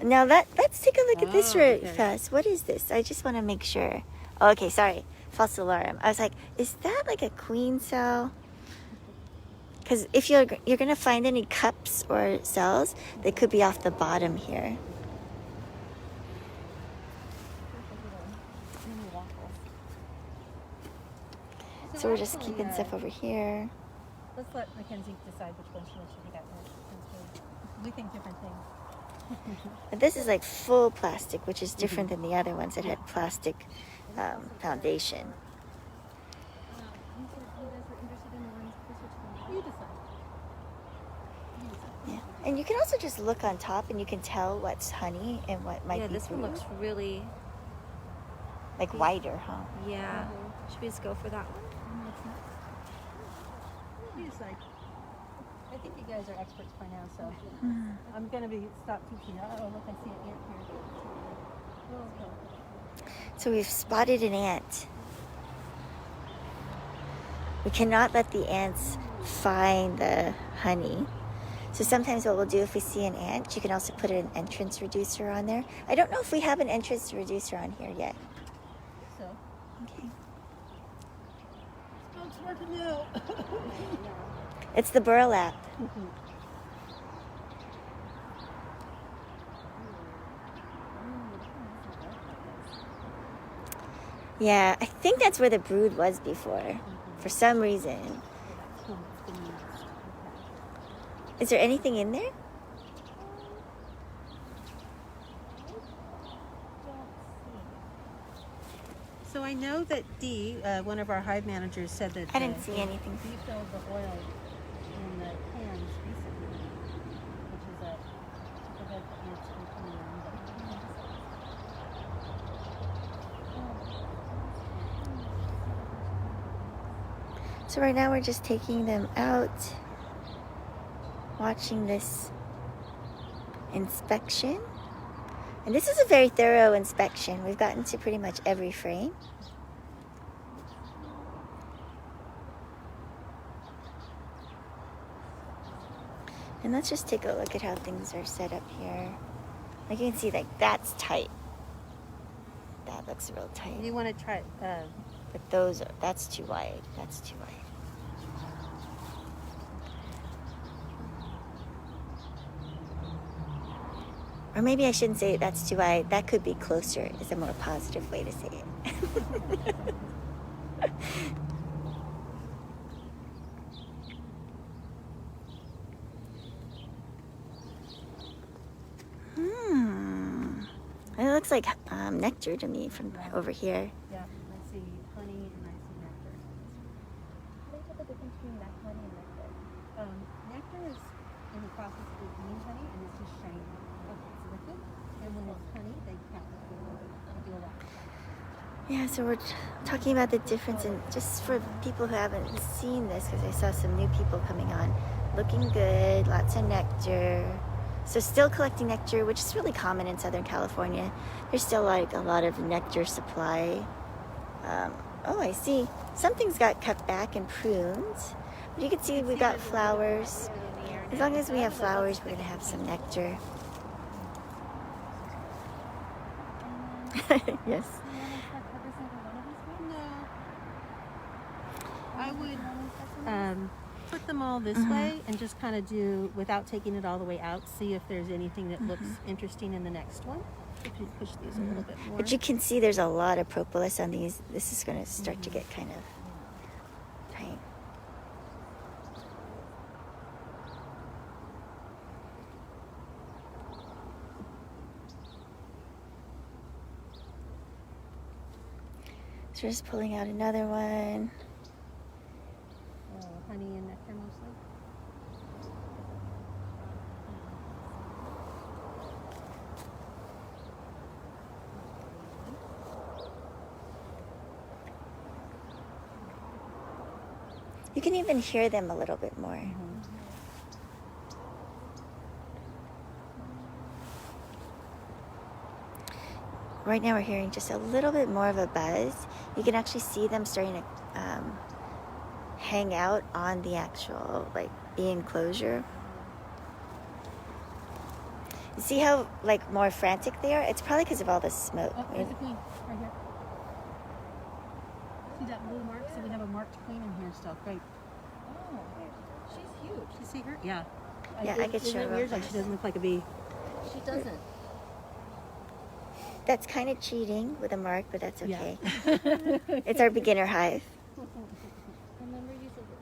Now let's take a look at this really okay. fast. What is this? I just want to make sure. Oh, okay, sorry. False alarm. I was like, is that like a queen cell? Because if you're gonna find any cups or cells, they could be off the bottom here. So we're just actually, keeping stuff over here. Let's let Mackenzie decide which one she wants to get with. Since we think different things. But this is like full plastic, which is different than the other ones that had plastic foundation. You said you guys were interested in the ones closer to the You middle. decide. Yeah. And you can also just look on top and you can tell what's honey and what might Yeah, be this one brood. looks really, Like whiter, huh? yeah. Should we just go for that one? You decide. I think you guys are experts by now, so I'm gonna stop teaching you. Oh, look, I see an ant here. So we've spotted an ant. We cannot let the ants find the honey. So sometimes what we'll do if we see an ant, you can also put an entrance reducer on there. I don't know if we have an entrance reducer on here yet. So, Okay. it's working now. It's the burlap. Yeah, I think that's where the brood was before, for some reason. Is there anything in there? So I know that Dee, one of our hive managers, said that I didn't see anything. Dee filled the oil in the cans recently, which is to prevent the ants from coming around. So right now we're just taking them out, watching this inspection. And this is a very thorough inspection. We've gotten to pretty much every frame. And let's just take a look at how things are set up here. Like you can see, like that's tight. That looks real tight. You want to try, But that's too wide. That's too wide. Or maybe I shouldn't say that's too wide. That could be closer is a more positive way to say it. It looks like nectar to me from over here. yeah, I see honey and I see nectar. What is the difference between honey and nectar? Nectar is in the process of being honey and it's just shiny. Okay, it's liquid. And when it's honey, they have to do a lot. Yeah, so we're talking about the difference, and just for people who haven't seen this, because I saw some new people coming on, looking good, lots of nectar. So still collecting nectar, which is really common in Southern California. There's still like a lot of nectar supply. Oh, I see. Something's got cut back and pruned. But you can see we got flowers. As long as we have flowers, we're going to have some nectar. Yes. I would put them all this way and just kind of do, without taking it all the way out, see if there's anything that looks interesting in the next one. If you push these a little bit more. But you can see there's a lot of propolis on these. This is going to start to get kind of tight. So we're just pulling out another one. Honey and nectar mostly. You can even hear them a little bit more. Right now we're hearing just a little bit more of a buzz. You can actually see them starting to hang out on the actual like bee enclosure. You see how like more frantic they are? It's probably because of all the smoke. Oh, there's a queen right here. See that blue mark? So we have a marked queen in here still. Great. Oh, she's huge. You see her? Yeah. Yeah, I could show Isn't it real weird? Like fast. she doesn't look like a bee. She doesn't. That's kind of cheating with a mark, but that's Yeah. okay. It's our beginner hive. Remember you said that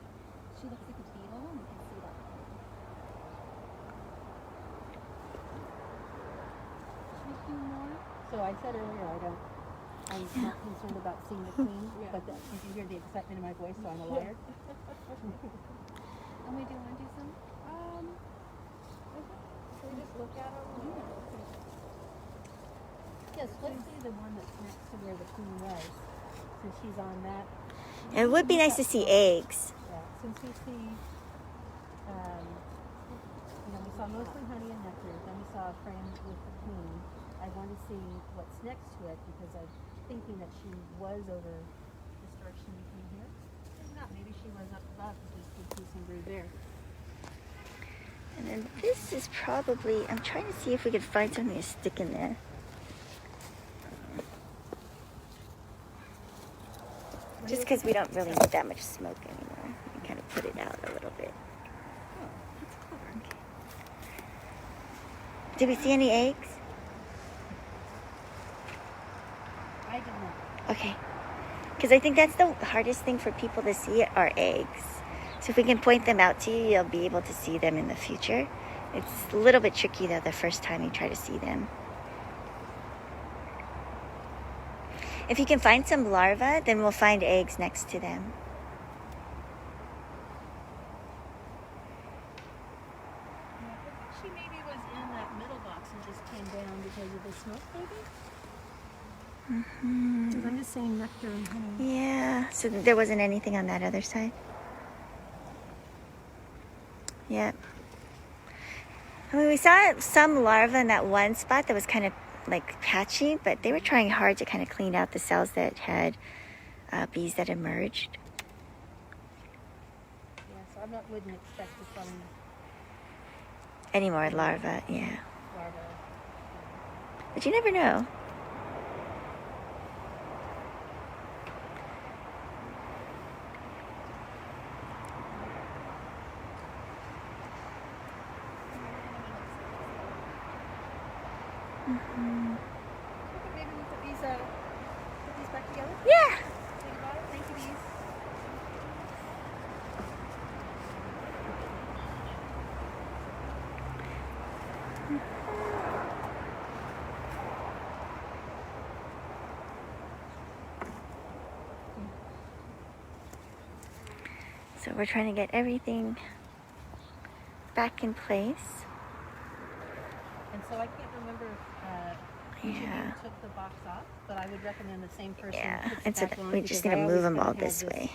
she looks like a beetle? You can see that. Should we do more? So I said earlier I'm not concerned about seeing the queen, but you can hear the excitement in my voice, so I'm a liar. And we do want to do some? Can we just look at them? Yes, let's see the one that's next to where the queen was. Since she's on that. It would be nice to see eggs. Yeah, since we see, we saw mostly honey and nectar, then we saw a frame with the queen. I want to see what's next to it because I'm thinking that she was over this direction you can hear. Maybe not, maybe she was up above because you can see some brood there. And then this is probably, I'm trying to see if we could find something to stick in there. Just because we don't really need that much smoke anymore. We kind of put it out a little bit. Oh, that's clever. Okay. Did we see any eggs? I did not. Okay. Because I think that's the hardest thing for people to see are eggs. So if we can point them out to you, you'll be able to see them in the future. It's a little bit tricky though the first time you try to see them. If you can find some larvae, then we'll find eggs next to them. Yeah, I think she maybe was in that middle box and just came down because of the smoke, maybe? Because I'm just saying nectar and honey. Yeah, so there wasn't anything on that other side? Yep. I mean, we saw some larvae in that one spot that was kind of like patchy, but they were trying hard to kind of clean out the cells that had bees that emerged. Yeah, so I wouldn't expect to find Any more larvae, yeah. larvae. But you never know. Mm-hmm. Okay, maybe we put these back together. Yeah. Think about it. Thank you, bees. So we're trying to get everything back in place. And so I can't remember if each of Yeah. you took the box off, but I would recommend the same person Yeah. puts And it so back on we just because need to I move always them kinda all have this way.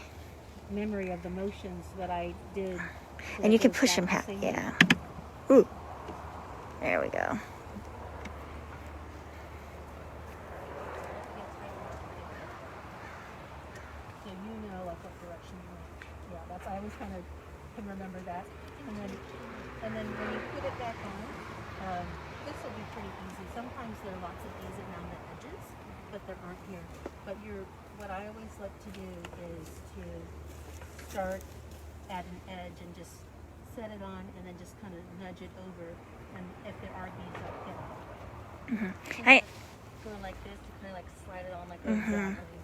memory of the motions that I did. so And you it can goes push back them the out. same way. Yeah. Ooh. There we go. So you know like what direction you want. Yeah, that's I always kind of can remember that. And then when you put it back on, this will be pretty easy. Sometimes there are lots of bees around the edges, but there aren't here. But what I always like to do is to start at an edge and just set it on and then just kind of nudge it over. And if there are bees, I'll get off. Going like this to kind of like slide it on like a Mhm. zapping.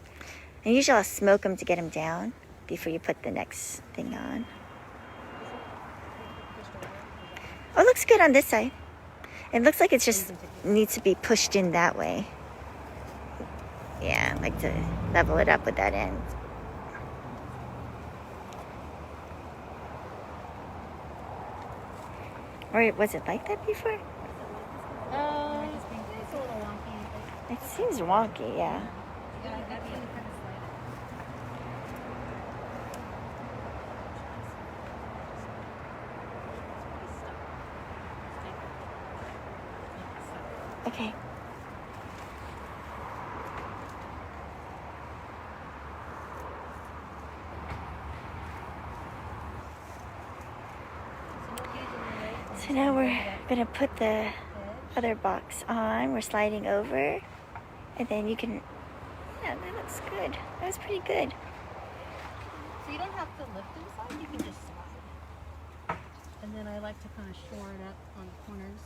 And usually I'll smoke them to get them down before you put the next thing on. Oh, it looks good on this side. It looks like it just needs to be pushed in that way. Yeah, like to level it up with that end. Or was it like that before? It's a little wonky. It seems wonky, yeah. Yeah, that'd be kind of slide. Okay. So now we're gonna put the other box on. We're sliding over, and then you can. Yeah, that looks good. That was pretty good. So you don't have to lift inside, you can just slide. And then I like to kind of shore it up on the corners.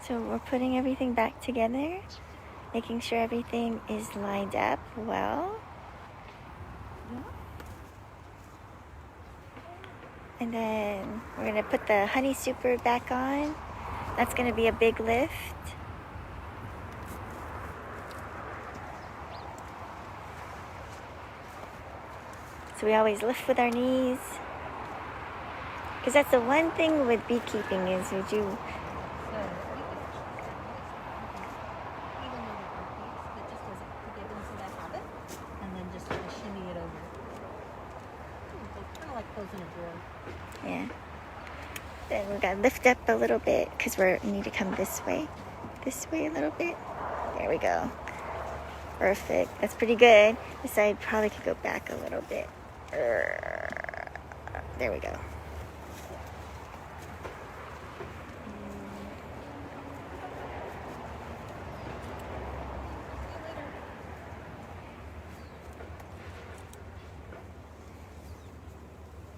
So we're putting everything back together, making sure everything is lined up well. And then we're gonna put the honey super back on. That's gonna be a big lift. So we always lift with our knees. Because that's the one thing with beekeeping is would you So you can even though there are bees, but just as to get into that habit, and then just kind of shimmy it over. Kind of like closing a drawer. yeah. Then we gotta lift up a little bit because we need to come this way a little bit. There we go. Perfect. That's pretty good. This side probably could go back a little bit. There we go.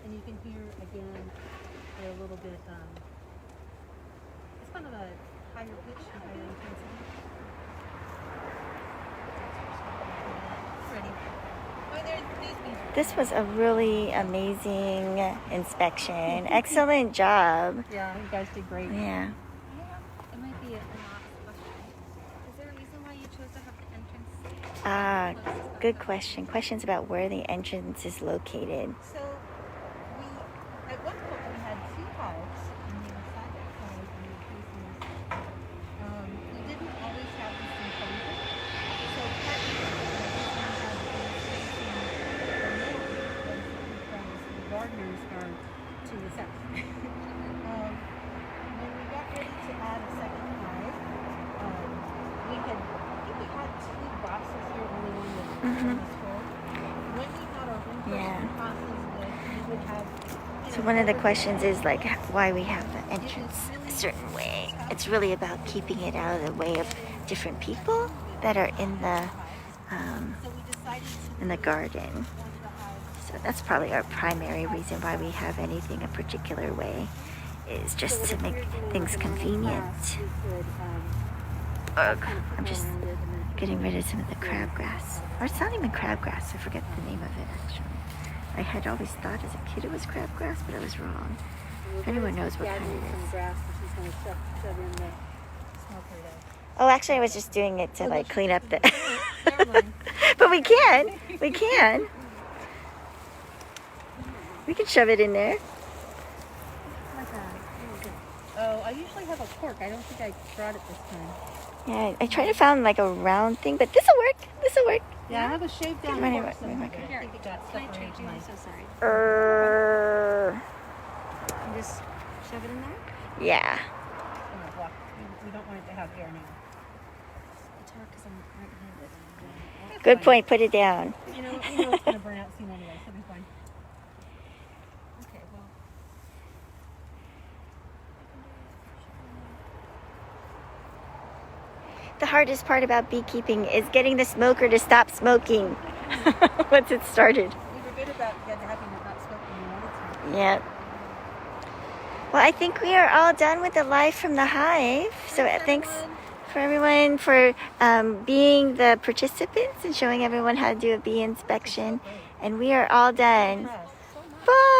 And you can hear again a little bit. It's kind of a higher pitch and higher intensity. Ready. Oh, there's these bees. This was a really amazing inspection. Excellent job. Yeah, you guys did great. Yeah. It might be an off question. Is there a reason why you chose to have the entrance Ah, closest to good the- question. Questions about where the entrance is located. So we, at one point, we had two hives on the other side of the hive and we were facing this. We didn't always have this enclosure. So partly the reason we had the bees facing the middle was because the gardeners are to the south. When we got ready to add a second hive, we had, I think we had two boxes here, only one was full. When we had our one person Yeah. process one of the questions is like why we have the entrance a certain way. It's really about keeping it out of the way of different people that are in the garden. So that's probably our primary reason why we have anything a particular way, is just to make things convenient. Ugh, I'm just getting rid of some of the crabgrass. Or it's not even crabgrass, I forget the name of it actually. I had always thought as a kid it was crabgrass, but I was wrong. If anyone knows what kind it is. Oh, actually I was just doing it to like clean up the... But we can. We can shove it in there. Oh, I usually have a cork. I don't think I brought it this time. Yeah, I tried to find like a round thing, but this'll work. This'll work. Yeah, I have a shaved down Right, cork. right, So right, I right. think it got stuck right into my... I'm so sorry. Uh, And just shove it in there? yeah. We don't want it to have air now. It's hard because I'm right-handed. Good point. Put it down. You know it's going to burn out soon anyway, so it'll be fine. Okay, well. The hardest part about beekeeping is getting the smoker to stop smoking once it started. We were good about having it not smoke when we wanted to. Yep. Well, I think we are all done with the live from the hive. So thanks for everyone for being the participants and showing everyone how to do a bee inspection. And we are all done. Bye.